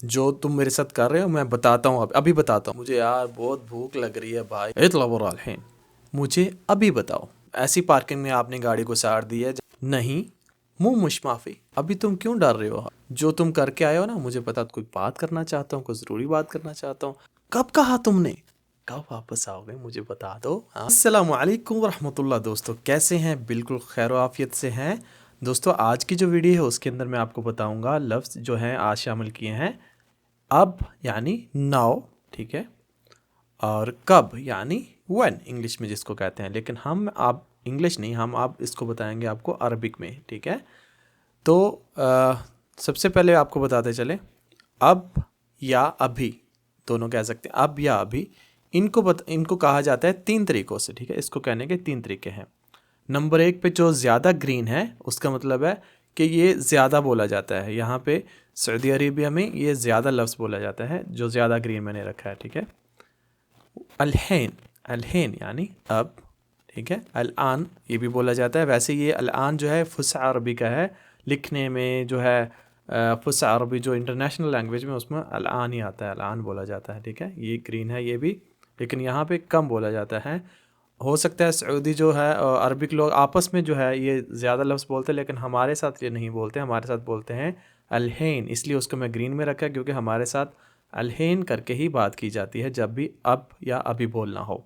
जो तुम मेरे साथ कर रहे हो मैं बताता हूँ, अभी बताता हूँ। मुझे यार बहुत भूख लग रही है भाई। इतला है, मुझे अभी बताओ। ऐसी पार्किंग में आपने गाड़ी को साड़ दी है। नहीं, मुंह मुश माफी। अभी तुम क्यों डर रहे हो? जो तुम करके आए हो ना, मुझे पता, कोई बात करना चाहता हूँ, कोई जरूरी बात करना चाहता हूँ। कब कहा तुमने? कब वापस आओगे मुझे बता दो। अस्सलाम वालेकुम रहमतुल्लाह। दोस्तों कैसे हैं? बिल्कुल खैर आफियत से हैं। दोस्तों आज की जो वीडियो है उसके अंदर मैं आपको बताऊंगा लफ्ज़ जो हैं आज शामिल किए हैं। अब यानी नाउ, ठीक है, और कब यानी वन इंग्लिश में जिसको कहते हैं, लेकिन हम आप इंग्लिश नहीं, हम आप इसको बताएंगे आपको अरबिक में, ठीक है। तो सबसे पहले आपको बताते चले, अब या अभी दोनों कह सकते हैं। अब या अभी इनको कहा जाता है तीन तरीक़ों से, ठीक है। इसको कहने के तीन तरीके हैं। नंबर एक पे जो ज़्यादा ग्रीन है उसका मतलब है कि ये ज़्यादा बोला जाता है। यहाँ पे सऊदी अरेबिया में ये ज़्यादा लफ्ज़ बोला जाता है, जो ज़्यादा ग्रीन मैंने रखा है, ठीक है। अलहैन, अलहैन यानी अब, ठीक है। अल-आन ये भी बोला जाता है। वैसे ये अल-आन जो है फुस्सा अरबी का है, लिखने में जो है फुस्सा अरबी जो इंटरनेशनल लैंग्वेज में उसमें अल-आन ही आता है, अल-आन बोला जाता है, ठीक है। ये ग्रीन है ये भी, लेकिन यहाँ पे कम बोला जाता है। हो सकता है सऊदी जो है अरबिक लोग आपस में जो है ये ज़्यादा लफ्ज़ बोलते हैं, लेकिन हमारे साथ ये नहीं बोलते। हमारे साथ बोलते हैं अलहैन, इसलिए उसको मैं ग्रीन में रखा क्योंकि हमारे साथ अलहैन करके ही बात की जाती है जब भी अब या अभी बोलना हो।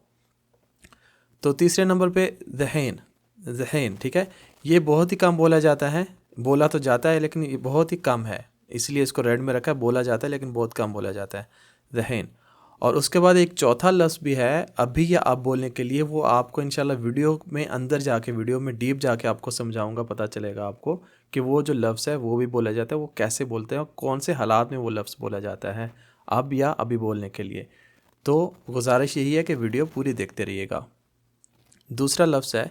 तो तीसरे नंबर पे ज़हैन, ज़हैन, ठीक है। ये बहुत ही कम बोला जाता है। बोला तो जाता है लेकिन ये बहुत ही कम है, इसलिए इसको रेड में रखा है। बोला जाता है लेकिन बहुत कम बोला जाता है, ज़हैन। और उसके बाद एक चौथा लफ्ज़ भी है अभी या अब बोलने के लिए। वो आपको इंशाल्लाह वीडियो में अंदर जाके, वीडियो में डीप जाके आपको समझाऊंगा, पता चलेगा आपको कि वो जो लफ्ज़ है वो भी बोला जाता है, वो कैसे बोलते हैं और कौन से हालात में वो लफ्ज़ बोला जाता है अब या अभी बोलने के लिए। तो गुजारिश यही है कि वीडियो पूरी देखते रहिएगा। दूसरा लफ्ज़ है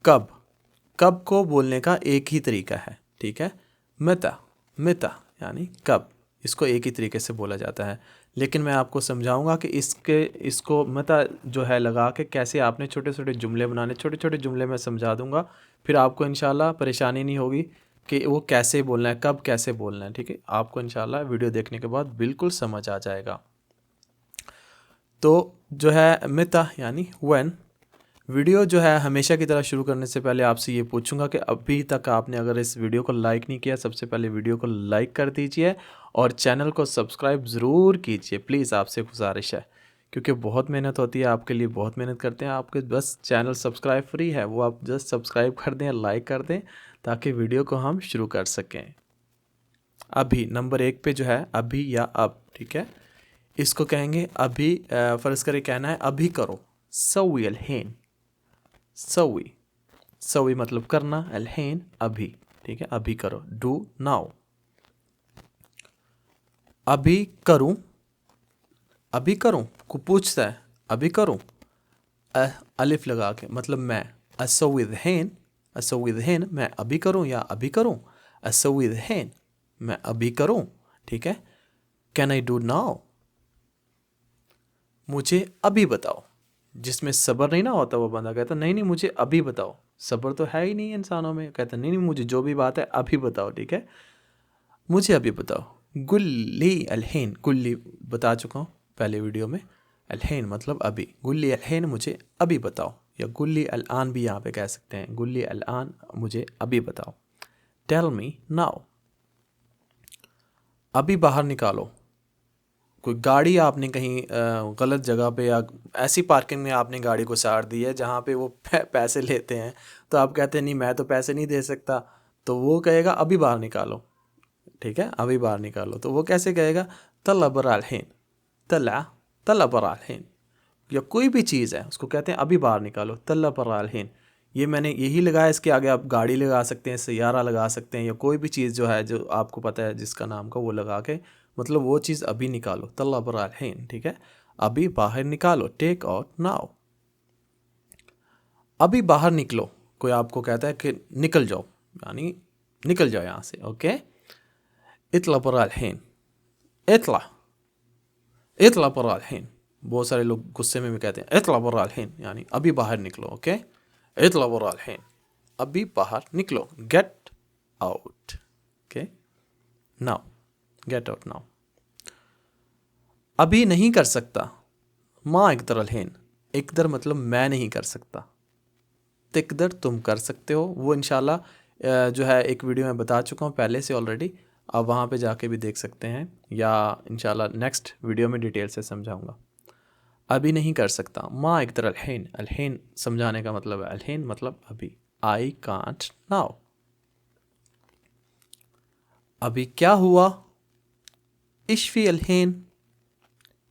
कब। कब को बोलने का एक ही तरीका है, ठीक है। मता, मता यानी कब, इसको एक ही तरीके से बोला जाता है। लेकिन मैं आपको समझाऊंगा कि इसको मता जो है लगा के कैसे आपने छोटे छोटे जुमले बनाने, छोटे छोटे जुमले मैं समझा दूंगा। फिर आपको इंशाल्लाह परेशानी नहीं होगी कि वो कैसे बोलना है, कब कैसे बोलना है, ठीक है। आपको इंशाल्लाह वीडियो देखने के बाद बिल्कुल समझ आ जाएगा। तो जो है मता यानी व्हेन। वीडियो जो है हमेशा की तरह शुरू करने से पहले आपसे ये पूछूंगा कि अभी तक आपने अगर इस वीडियो को लाइक नहीं किया, सबसे पहले वीडियो को लाइक कर दीजिए और चैनल को सब्सक्राइब ज़रूर कीजिए, प्लीज़, आपसे गुजारिश है। क्योंकि बहुत मेहनत होती है आपके लिए, बहुत मेहनत करते हैं आपके। बस चैनल सब्सक्राइब फ्री है, वो आप जस्ट सब्सक्राइब कर दें, लाइक कर दें, ताकि वीडियो को हम शुरू कर सकें। अभी नंबर एक पे जो है अभी या अब, ठीक है। इसको कहेंगे अभी, फ़र्ज़ करें कहना है अभी करो, सवी अलहैन, सवी, सवी मतलब करना, अलहैन अभी, ठीक है। अभी करो, डू नाउ। अभी करूं, अभी करूं को पूछता है, अभी करूं अलिफ लगा के, मतलब मैं। असविदहैन, असविदहैन मैं अभी करूं या अभी करूं। असविदहैन मैं अभी करूं, ठीक है। कैन आई डू नाउ, मुझे अभी बताओ। जिसमें सब्र नहीं ना होता, वो बंदा कहता नहीं नहीं मुझे अभी बताओ। सब्र तो है ही नहीं इंसानों में, कहता नहीं नहीं मुझे जो भी बात है अभी बताओ, ठीक है। मुझे अभी बताओ। गुल्ली अलहैन, गुल्ली बता चुका हूँ पहले वीडियो में। अलहैन मतलब अभी, गुल्ली अलहैन मुझे अभी बताओ, या गुल्ली अल-आन भी यहाँ पे कह सकते हैं। गुल्ली अल-आन मुझे अभी बताओ। टेल मी नाउ, अभी बाहर निकालो। कोई गाड़ी आपने कहीं गलत जगह पे या ऐसी पार्किंग में आपने गाड़ी को साड़ दी है जहाँ पे वो पैसे लेते हैं, तो आप कहते हैं नहीं मैं तो पैसे नहीं दे सकता, तो वो कहेगा अभी बाहर निकालो, ठीक है। अभी बाहर निकालो, तो वो कैसे कहेगा? तला बरालहीन, तला, तला बरालहीन। या कोई भी चीज़ है उसको कहते हैं अभी बाहर निकालो, तला बरालहीन। ये मैंने यही लगाया, इसके आगे आप गाड़ी लगा सकते हैं, सैयारा लगा सकते हैं, या कोई भी चीज़ जो है जो आपको पता है जिसका नाम का, वो लगा के मतलब वो चीज़ अभी निकालो, तला बरालहीन, ठीक है। अभी बाहर निकालो, टेक आउट नाउ। अभी बाहर निकलो, कोई आपको कहता है कि निकल जाओ, यानी निकल जाओ यहाँ से, ओके। इतला बरालहीन, इतला, इतला बरालहीन। बहुत सारे लोग गुस्से में भी कहते हैं इतला बरालहीन, यानी अभी बाहर निकलो, ओके। इतला बरालहीन, अभी बाहर निकलो, get out, okay. Now, get out now. अभी नहीं कर सकता, मा इकदर अलहीन। इकदर मतलब मैं नहीं कर सकता, तिकदर तुम कर सकते हो। वो इंशाल्लाह जो है एक वीडियो में बता चुका हूँ पहले से ऑलरेडी, आप वहाँ पे जाके भी देख सकते हैं, या इंशाल्लाह नेक्स्ट वीडियो में डिटेल से समझाऊँगा। अभी नहीं कर सकता, मा इकदर अलहीन। अलहीन समझाने का मतलब है, अलहीन मतलब अभी, आई कांट नाउ। अभी क्या हुआ, इश्फी अलहीन।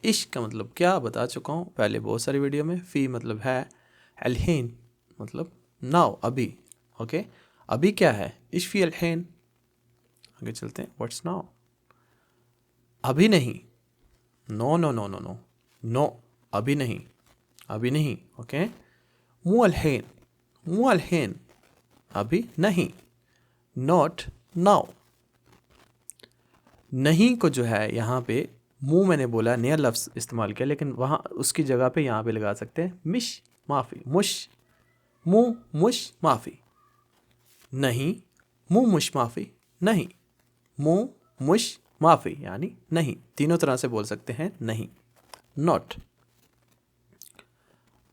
इश्क का मतलब क्या बता चुका हूँ पहले बहुत सारी वीडियो में। फ़ी मतलब है, अलहीन मतलब नाउ अभी। ओके, अभी क्या है, इश्फी अलहीन। आगे चलते हैं, व्हाट्स नाउ। अभी नहीं, no no no no no no, अभी नहीं, अभी नहीं। ओके, मु अलहीन, मु अलहीन अभी नहीं, नॉट नाउ। नहीं को जो है यहाँ पे मुंह मैंने बोला नया लफ्ज़ इस्तेमाल किया, लेकिन वहाँ उसकी जगह पे यहाँ पे लगा सकते हैं मिश माफ़ी, मुश, मुँह मुश माफ़ी। नहीं, मुँह मुश माफ़ी, नहीं, मुँह मुश माफ़ी यानी नहीं, तीनों तरह से बोल सकते हैं नहीं। नॉट,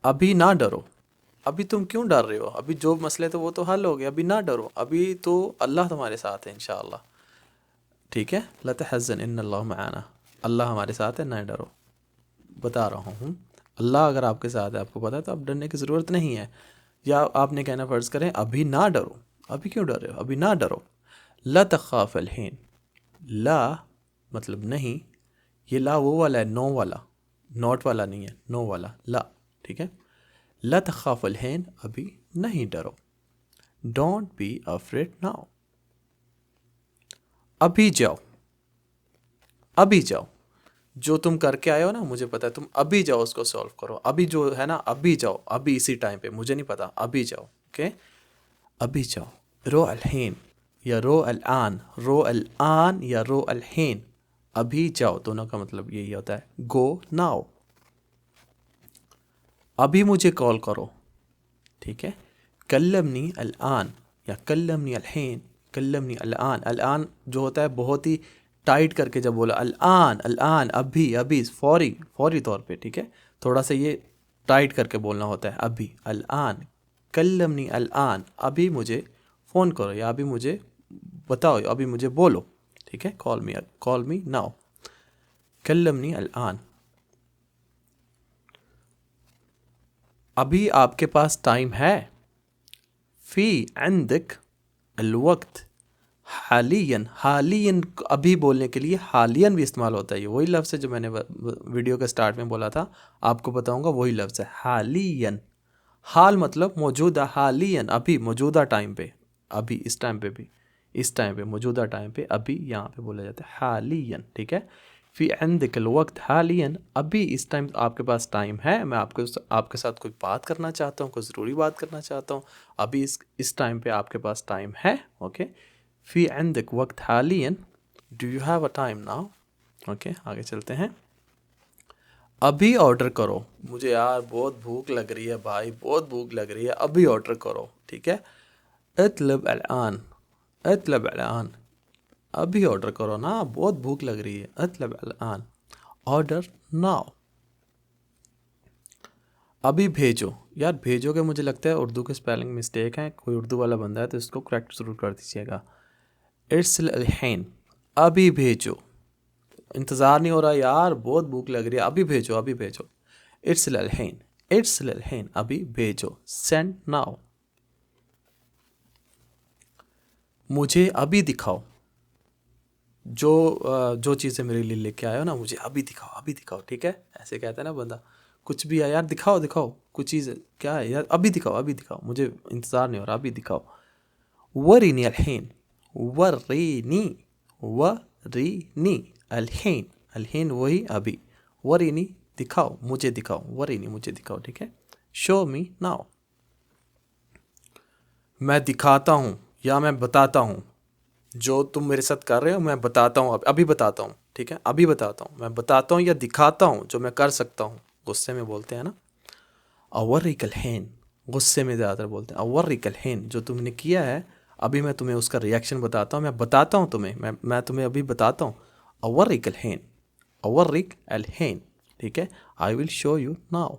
अभी ना डरो। अभी तुम क्यों डर रहे हो, अभी जो मसले तो वो तो हल हो गए, अभी ना डरो, अभी तो अल्लाह तुम्हारे साथ है इंशाअल्लाह। ठीक है, ला तहज़न इन्नल्लाह मआना, अल्लाह हमारे साथ है, ना डरो। बता रहा हूँ, अल्लाह अगर आपके साथ है, आपको पता है, तो आप डरने की ज़रूरत नहीं है। या आपने कहना फ़र्ज़ करें अभी ना डरो, अभी क्यों डर रहे हो, अभी ना डरो। ला तख़ाफ़ अलहीन, ला मतलब नहीं, ये ला वो वाला है, नो वाला, नॉट वाला नहीं है, नो वाला ला। ठीक है, ला तख़ाफ़ अलहीन अभी नहीं डरो। डोंट बी अफ्रेड नाउ, अभी जाओ। अभी जाओ, जो तुम करके आए हो ना, मुझे पता है, तुम अभी जाओ उसको सॉल्व करो। अभी जो है ना, अभी जाओ, अभी इसी टाइम पे, मुझे नहीं पता, अभी जाओ। ओके, अभी जाओ। रो अलहीन या रो अल-आन, रो अल-आन या रो अलहीन, अभी जाओ, दोनों का मतलब यही होता है, गो नाउ। अभी मुझे कॉल करो। ठीक है, कल्लमनी अल-आन या कल्लमनी अलहीन, कल्लमनी अल-आन। अल-आन जो होता है बहुत ही टाइट करके जब बोला अल-आन, अल-आन अभी, अभी फौरी, फौरी तौर पे। ठीक है, थोड़ा सा ये टाइट करके बोलना होता है, अभी अल-आन। कल्लमनी अल-आन, अभी मुझे फ़ोन करो या अभी मुझे बताओ, अभी मुझे बोलो। ठीक है, कॉल मी नाउ, कल्लमनी अल-आन। अभी आपके पास टाइम है, फ़ी अंदक अलवक्त। हालियन, हालियन अभी बोलने के लिए हालियन भी इस्तेमाल होता है। ये वही लफ्ज़ है जो मैंने वीडियो के स्टार्ट में बोला था, आपको बताऊंगा, वही लफ्ज़ है हालियन। हाल मतलब मौजूदा, हालियन अभी, मौजूदा टाइम पे, अभी इस टाइम पे भी, इस टाइम पे, मौजूदा टाइम पे अभी यहाँ पे बोला जाता है हालियन। ठीक है, फ़ी इंदकल वक्त हालियन, अभी इस टाइम आपके पास टाइम है, मैं आपके साथ कोई बात करना चाहता हूँ, कोई ज़रूरी बात करना चाहता हूँ, अभी इस टाइम पे आपके पास टाइम है। ओके, फ़ी इंदक वक्त हालियन, do you have a time now. Okay, आगे चलते हैं। अभी ऑर्डर करो, मुझे यार बहुत भूख लग रही है भाई, बहुत भूख लग रही है, अभी ऑर्डर करो। ठीक है, इतलब अल-आन, इतलब अल-आन, अभी ऑर्डर करो ना, बहुत भूख लग रही है, इतलब अल-आन, ऑर्डर नाउ। अभी भेजो, यार भेजोगे मुझे लगता है उर्दू के स्पेलिंग मिस्टेक है, कोई उर्दू वाला बंदा है तो इसको करेक्ट ज़रूर कर दीजिएगा। इर्सल अलहीन, अभी भेजो, इंतज़ार नहीं हो रहा यार, बहुत भूख लग रही है, अभी भेजो, अभी भेजो। इर्सल अलहीन, इर्सल अलहीन अभी भेजो, सेंड नाउ। मुझे अभी दिखाओ, जो चीज़ें मेरे लिए लेके आए हो ना, मुझे अभी दिखाओ, अभी दिखाओ। ठीक है, ऐसे कहता है ना बंदा, कुछ भी है यार, दिखाओ दिखाओ, कुछ चीज़ क्या है यार, अभी दिखाओ, अभी दिखाओ, मुझे इंतज़ार नहीं हो रहा, अभी दिखाओ। वरीनी अलहीन, वरीनी, वरीनी अलहीन, अलहीन वही अभी, वरीनी दिखाओ, मुझे दिखाओ, वरीनी मुझे दिखाओ। ठीक है, शो मी नाउ, मैं दिखाता हूँ या मैं बताता हूँ, जो तुम मेरे साथ कर रहे हो मैं बताता हूँ, अभी बताता हूँ। ठीक है, अभी बताता हूँ, मैं बताता हूँ या दिखाता हूँ जो मैं कर सकता हूँ, गुस्से में बोलते हैं ना, अवर्रिकल हैन, गुस्से में ज़्यादातर बोलते हैं अवर्रिकल हैन, जो तुमने किया है अभी मैं तुम्हें उसका रिएक्शन बताता हूँ, मैं बताता हूँ तुम्हें, मैं तुम्हें अभी बताता हूँ। अवर्रिकल हैन, अवर्रिक अलहैन, ठीक है, I will show you now.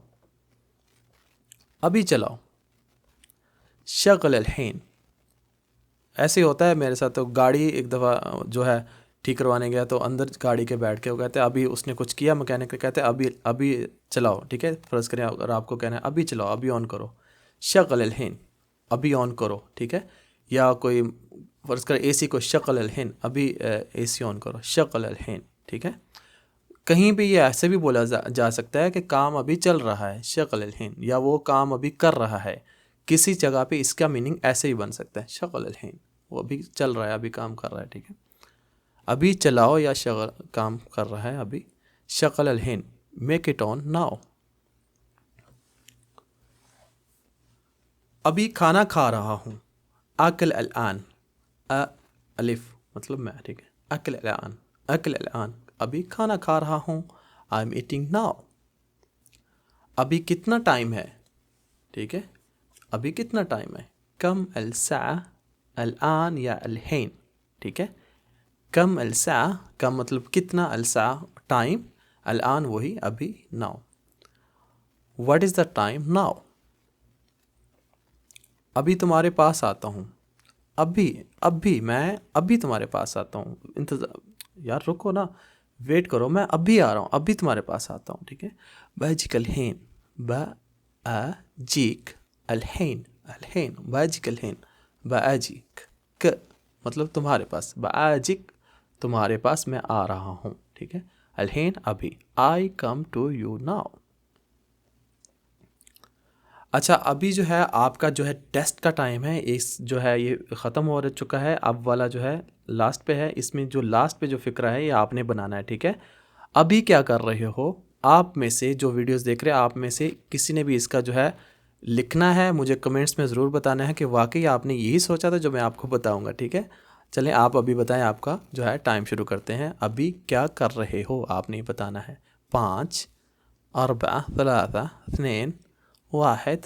अभी चलाओ, शगल अलहैन। ऐसे ही होता है मेरे साथ, तो गाड़ी एक दफ़ा जो है ठीक करवाने गया, तो अंदर गाड़ी के बैठ के वो कहते हैं अभी उसने कुछ किया, मैकेनिक ने कहते हैं अभी अभी चलाओ, ठीक है। फ़र्ज़ करें अगर आपको कहना है अभी चलाओ, अभी ऑन करो, शगल अलहैन, अभी ऑन करो, ठीक है। या कोई फ़र्ज़ करें एसी को, शगल अलहैन, अभी एसी ऑन करो, शगल अलहैन, ठीक है। कहीं भी ये ऐसे भी बोला जा सकता है कि काम अभी चल रहा है, शगल अलहैन, या वो काम अभी कर रहा है। किसी जगह पे इसका मीनिंग ऐसे ही बन सकता है, शगल अलहैन, वो अभी चल रहा है, अभी काम कर रहा है, ठीक है। अभी चलाओ या शगल, काम कर रहा है अभी, शगल अलहैन, मेक इट ऑन नाउ। अभी खाना खा रहा हूँ, अकल अलान, अलिफ मतलब मैं, ठीक है, अकल अलान, अकल अलान, अभी खाना खा रहा हूँ, आई एम ईटिंग नाउ। अभी कितना टाइम है, ठीक है, अभी कितना टाइम है, कम अलसा, अलान या अलहैन, ठीक है। कम अलसा, कम मतलब कितना, अलसा टाइम, अलान वही अभी, now. What is the time now. अभी तुम्हारे पास आता हूँ, अभी अभी मैं अभी तुम्हारे पास आता हूँ, इंतज़ार, यार रुको ना, वेट करो, मैं अभी आ रहा हूँ, अभी तुम्हारे पास आता हूँ, ठीक है। बाजिक अलहैन, बाजिक अलहैन, अलहैन बाजिक अलहैन, बाजिक क मतलब तुम्हारे पास, बाजिक तुम्हारे पास मैं आ रहा हूँ, ठीक है। अलहैन अभी, आई कम टू यू नाउ। अच्छा, अभी जो है आपका जो है टेस्ट का टाइम है, इस जो है ये ख़त्म हो चुका है, अब वाला जो है लास्ट पे है। इसमें जो लास्ट पे जो फ़िक्रा है ये आपने बनाना है, ठीक है। अभी क्या कर रहे हो, आप में से जो वीडियोस देख रहे हैं, आप में से किसी ने भी इसका जो है लिखना है, मुझे कमेंट्स में ज़रूर बताना है कि वाकई आपने यही सोचा था जो मैं आपको बताऊँगा, ठीक है। चलें आप अभी बताएं, आपका जो है टाइम शुरू करते हैं। अभी क्या कर रहे हो आपने बताना है। 5 4 3 2 1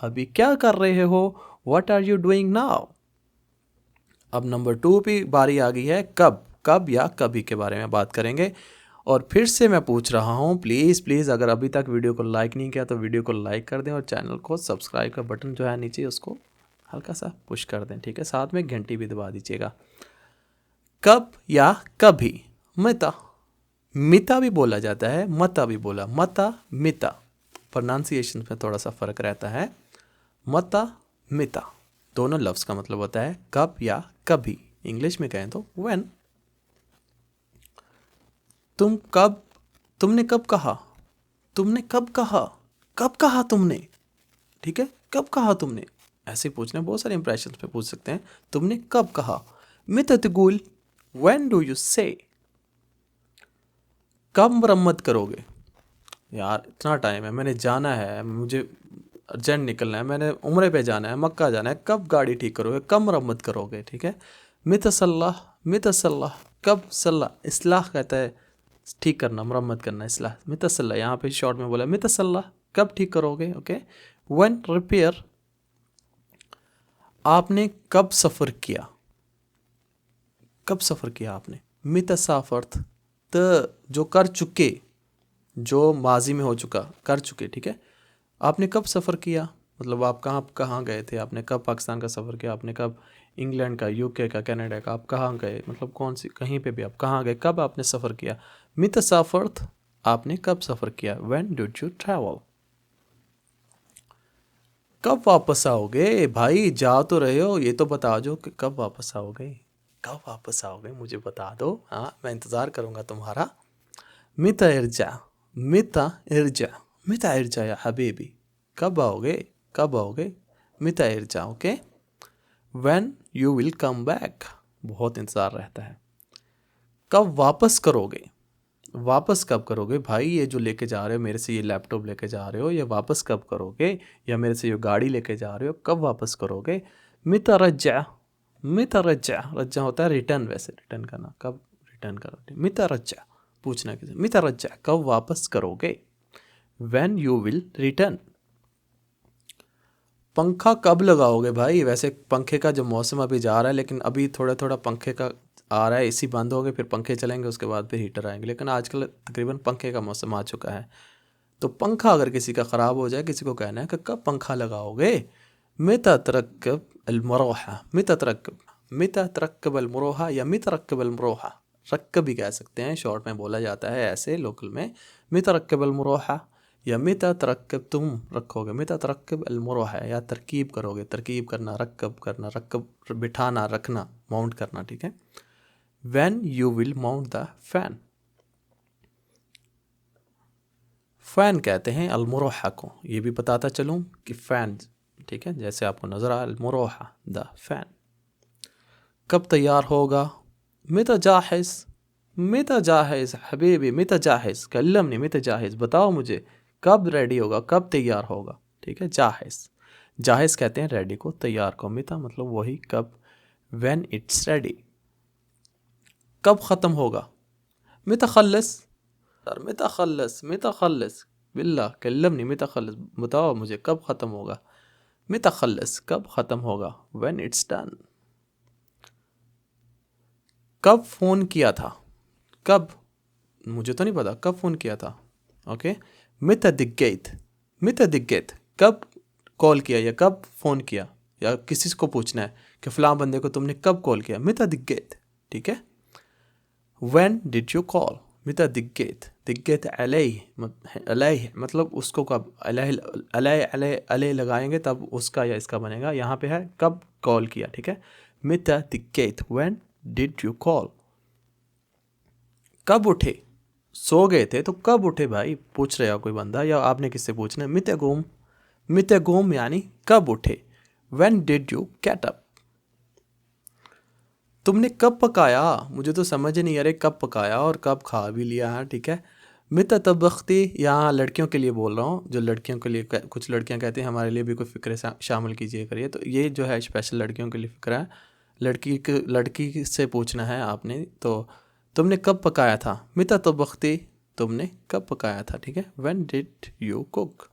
अभी क्या कर रहे हो, what are you doing now. अब नंबर 2 पे बारी आ गई है, कब, कब या कभी के बारे में बात करेंगे। और फिर से मैं पूछ रहा हूँ, प्लीज़ प्लीज़ अगर अभी तक वीडियो को लाइक नहीं किया तो वीडियो को लाइक कर दें, और चैनल को सब्सक्राइब का बटन जो है नीचे उसको हल्का सा पुश कर दें, ठीक है। साथ में घंटी भी दबा दीजिएगा। कब या कभी, मिता, मिता भी बोला जाता है, मता भी बोला, मता मिता, प्रोनाउंसिएशन में थोड़ा सा फ़र्क रहता है। मता मिता दोनों लफ्ज़ का मतलब होता है कब या कभी। इंग्लिश में कहें तो व्हेन। तुम कब, तुमने कब कहा, तुमने कब कहा, कब कहा तुमने, ठीक है, कब कहा तुमने, ऐसे पूछना, बहुत सारे इंप्रेशन पे पूछ सकते हैं। तुमने कब कहा, मिता तकुल, व्हेन डू यू से। कब मरम्मत करोगे, यार इतना टाइम है, मैंने जाना है, मुझे अर्जेंट निकलना है, मैंने उम्रे पे जाना है, मक्का जाना है, कब गाड़ी ठीक करोगे, कब मरम्मत करोगे, ठीक है। मितसल्लाह, मितसल्लाह, कब सल्लाह, इस्लाह कहता है ठीक करना, मरम्मत करना, इस्लाह, मितसल्लाह, यहाँ पे शॉर्ट में बोला मितसल्लाह, कब ठीक करोगे, ओके। व्हेन रिपेयर, आपने कब सफ़र किया, कब सफ़र किया आपने। मितसाफर्त, त जो कर चुके, जो माजी में हो चुका, कर चुके, ठीक है। आपने कब सफ़र किया, मतलब आप कहाँ कहाँ गए थे, आपने कब पाकिस्तान का सफ़र किया, आपने कब इंग्लैंड का, यूके का, कनाडा का, आप कहाँ गए, मतलब कौन सी, कहीं पे भी आप कहाँ गए, कब आपने सफ़र किया। मितसाफर्त, आपने कब सफ़र किया, व्हेन डिड यू ट्रैवल। कब वापस आओगे, भाई जा तो रहे हो, ये तो बता दो कि कब वापस आओगे, कब वापस आओगे मुझे बता दो, हाँ मैं इंतज़ार करूँगा तुम्हारा। मिता इर्जा, मिता इर्जा, मिता इर्जा या हबीबी, कब आओगे, कब आओगे, मिता इर्जा, okay. When you will come back, बहुत इंतज़ार रहता है। कब वापस करोगे, वापस कब करोगे, भाई ये जो लेके जा रहे हो मेरे से, ये लैपटॉप लेके जा रहे हो, ये वापस कब करोगे, या मेरे से ये गाड़ी लेके जा रहे हो, कब वापस करोगे। मिता रज्जा, मिता रज्जा, रज्जा होता है रिटर्न, वैसे रिटर्न करना, कब रिटर्न करोगे, मिता रज्जा, पूछना किसी, मिता रज्जा, कब वापस करोगे। When you will return. पंखा कब लगाओगे भाई? वैसे पंखे का जो मौसम अभी जा रहा है, लेकिन अभी थोड़ा थोड़ा पंखे का आ रहा है, एसी बंद हो गए फिर पंखे चलेंगे, उसके बाद फिर हीटर आएंगे, लेकिन आजकल तकरीबन पंखे का मौसम आ चुका है। तो पंखा अगर किसी का ख़राब हो जाए, किसी को कहना है कि कब पंखा लगाओगे? मता तरक्कब अलमरोहा, मता तरक्कब, मता तरक्कब अलमरोहा या मता रक्कब अलमरोहा, रक्कब भी कह सकते हैं, शॉर्ट में बोला जाता है ऐसे लोकल में। मता रक्कब अलमरोहा या मता तरक्कब, तुम रखोगे, मता तरक्कब अलमरोहा या तरकीब करोगे, तरकीब करना, करना, रक्कब बिठाना, रखना, माउंट करना, ठीक है। When you will mount the fan, fan कहते हैं अलमुरोहा को, ये भी बताता चलूँ कि फ़ैन, ठीक है, जैसे आपको नज़र आ अलमुरोहा द फ़ैन। कब तैयार होगा? मता जाहिज़, मता जाहिज़ हबीबी, मता जाहिज़, कल्लमनी मता जाहिज़, बताओ मुझे कब रेडी होगा, कब तैयार होगा, ठीक है। जाहिज़, जाहिज़ कहते हैं रेडी को, तैयार को, मता मतलब वही कब, व्हेन इट्स रेडी। कब ख़त्म होगा? मता खल्लस, मता खल्लस, मता खल्लस, बिल्ला कल्लमनी मता खल्लस, बताओ मुझे कब ख़त्म होगा, मता खल्लस, कब ख़त्म होगा, व्हेन इट्स डन। कब फ़ोन किया था? कब, मुझे तो नहीं पता कब फ़ोन किया था, ओके। मता दिक्कत, मता दिक्कत, कब कॉल किया या कब फ़ोन किया, या किसी को पूछना है कि फ़लाँ बंदे को तुमने कब कॉल किया, मता दिक्कत, ठीक है। व्हेन डिड यू कॉल, मता दिक्कत, दिक्कत अलैह मतलब उसको कब, अलैह लगाएंगे तब उसका या इसका बनेगा, यहाँ पे है कब कॉल किया, ठीक है। मता दिक्कत, व्हेन डिड यू कॉल। कब उठे? सो गए थे तो कब उठे भाई, पूछ रहे हो कोई बंदा या आपने किससे पूछना है। मता गुम, मता गुम यानी कब उठे। When did you get up, तुमने कब पकाया, मुझे तो समझ नहीं आ रहा कब पकाया और कब खा भी लिया है, ठीक है। मता तबख्ती, यहाँ लड़कियों के लिए बोल रहा हूँ, जो लड़कियों के लिए, कुछ लड़कियाँ कहती हैं हमारे लिए भी कोई फ़िक्र शामिल कीजिए करिए, तो ये जो है स्पेशल लड़कियों के लिए फ़िक्र है। लड़की से पूछना है आपने, तो तुमने कब पकाया था, मता तबख्ती, तुमने कब पकाया था, ठीक है। When did you cook.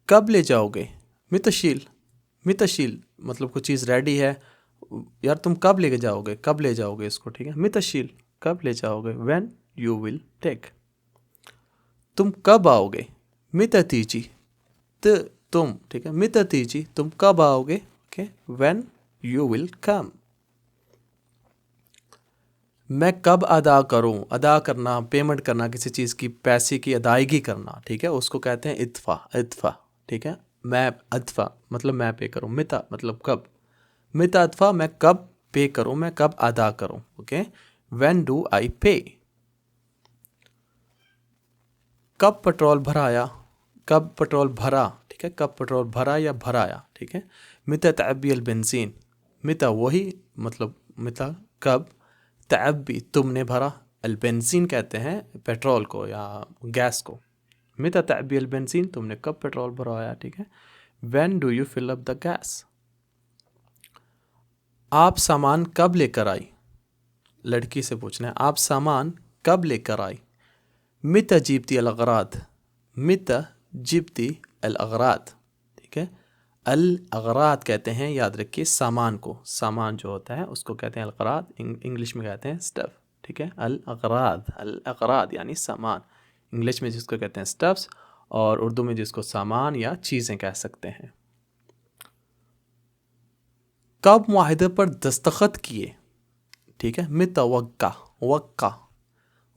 कब ले जाओगे? मितशील, मितशील मतलब कुछ चीज़ रेडी है, यार तुम कब लेके जाओगे, कब ले जाओगे इसको, ठीक है। मितशील, कब ले जाओगे, व्हेन यू विल टेक। तुम कब आओगे? मिता तीजी, तुम, ठीक है। मिता तीजी, तुम कब आओगे, ओके। व्हेन यू विल कम। मैं कब अदा करूं, अदा करना, पेमेंट करना, किसी चीज़ की पैसे की अदायगी करना, ठीक है, उसको कहते हैं इत्फा, इत्फा, ठीक है। मैं अदफा मतलब मैं पे करूं, मिता मतलब कब, मिता अदफा मैं कब पे करूं, मैं कब अदा करूं, ओके। व्हेन डू आई पे। कब पेट्रोल भराया, कब पेट्रोल भरा, ठीक है, कब पेट्रोल भरा या भराया, ठीक है। मिता तअबी अल बेंजीन, मिता वही मतलब मिता कब, तअबी तुमने भरा, अल बेंजीन कहते हैं पेट्रोल को या गैस को। मिता तअबी अल बेंजीन, तुमने कब पेट्रोल भराया, ठीक है। When do you fill up the gas. आप सामान कब लेकर आई, लड़की से पूछना है, आप सामान कब लेकर आई। मिता जीबती अल अगराद, मिता जिब्ती अल अगराद, ठीक है। अल अगराद कहते हैं, याद रखिए सामान को, सामान जो होता है उसको कहते हैं अल अगराद, इंग्लिश में कहते हैं स्टफ, ठीक है। अल अगराद यानी सामान, इंग्लिश में जिसको कहते हैं स्टफ्स, और उर्दू में जिसको सामान या चीज़ें कह सकते हैं। कब मुआहदे पर दस्तखत किए, ठीक है। मिता वक्का, वक्का,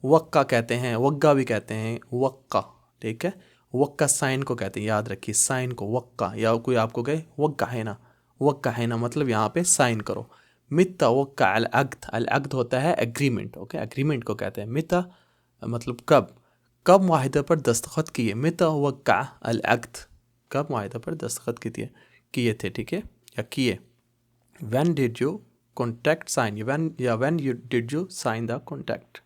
वक्का कहते हैं, वक्का भी कहते हैं, वक्का, ठीक है। वक्का साइन को कहते हैं, याद रखिए साइन को वक्का, या कोई आपको कहे वक्का है ना, वक्का है ना मतलब यहाँ पे साइन करो। मिता वक्का अल अक्द, अल अक्द होता है एग्रीमेंट, ओके, एग्रीमेंट को कहते हैं। मिता मतलब कब, कब मुआहिदे पर दस्तखत किए, मिता वक्का अल अक्द, कब मुआहिदे पर दस्तखत किए थे, ठीक है, या किए। When did you contact sign, when you did you sign the contact.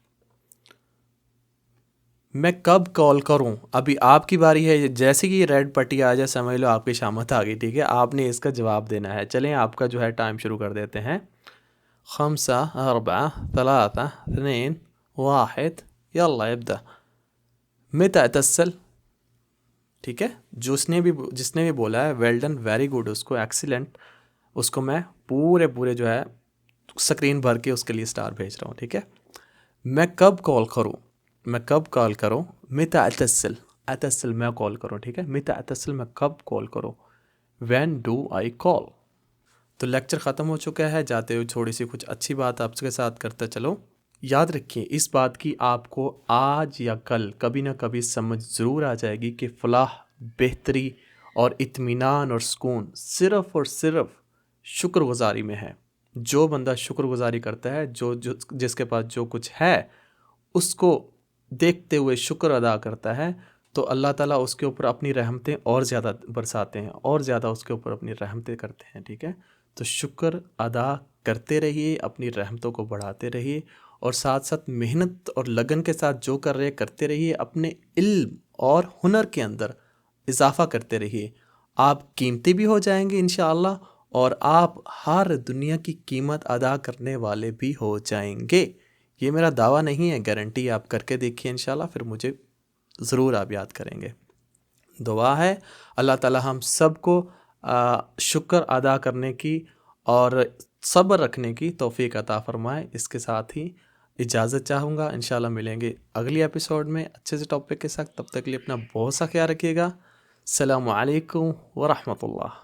मैं कब कॉल करूं, अभी आपकी बारी है, जैसे कि ये रेड पट्टी आ जाए समझ लो आपकी शामत आ गई, ठीक है। आपने इसका जवाब देना है। चलें आपका जो है टाइम शुरू कर देते हैं। खमसा अरबा थलाथा थनीन वाहिद, यल्ला इब्दा। मिता अतस्सल, ठीक है। जिसने भी बोला है वेल डन, वेरी गुड, उसको एक्सीलेंट, उसको मैं पूरे जो है स्क्रीन भर के उसके लिए स्टार भेज रहा हूँ, ठीक है। मैं कब कॉल करूँ, मता अतसिल, अतसिल मैं कॉल करूँ, ठीक है। मता अतसिल मैं कब कॉल करूँ, व्हेन डू आई कॉल। तो लेक्चर ख़त्म हो चुका है। जाते हुए थोड़ी सी कुछ अच्छी बात आपके साथ करते चलो। याद रखिए इस बात की आपको आज या कल कभी ना कभी समझ ज़रूर आ जाएगी कि फ़लाह, बेहतरी और इत्मीनान और सुकून सिर्फ़ और सिर्फ शुक्रगुज़ारी में है। जो बंदा शुक्रगुज़ारी करता है, जो जिसके पास जो कुछ है उसको देखते हुए शुक्र अदा करता है, तो अल्लाह ताला उसके ऊपर अपनी रहमतें और ज़्यादा बरसाते हैं, और ज़्यादा उसके ऊपर अपनी रहमतें करते हैं, ठीक है। तो शुक्र अदा करते रहिए, अपनी रहमतों को बढ़ाते रहिए, और साथ साथ मेहनत और लगन के साथ जो कर रहे करते रहिए। अपने इल्म और हुनर के अंदर इजाफ़ा करते रहिए। आप कीमती भी हो जाएंगे इंशाअल्लाह, और आप हर दुनिया की कीमत अदा करने वाले भी हो जाएंगे। ये मेरा दावा नहीं है, गारंटी। आप करके देखिए इंशाल्लाह, फिर मुझे ज़रूर आप याद करेंगे। दुआ है अल्लाह ताला हम सबको शुक्र अदा करने की और सब्र रखने की तौफीक अता फ़रमाए। इसके साथ ही इजाज़त चाहूँगा। इंशाल्लाह मिलेंगे अगली एपिसोड में अच्छे से टॉपिक के साथ। तब तक के लिए अपना बहुत सा ख्याल रखिएगा। अस्सलामु अलैकुम व रहमतुल्लाह।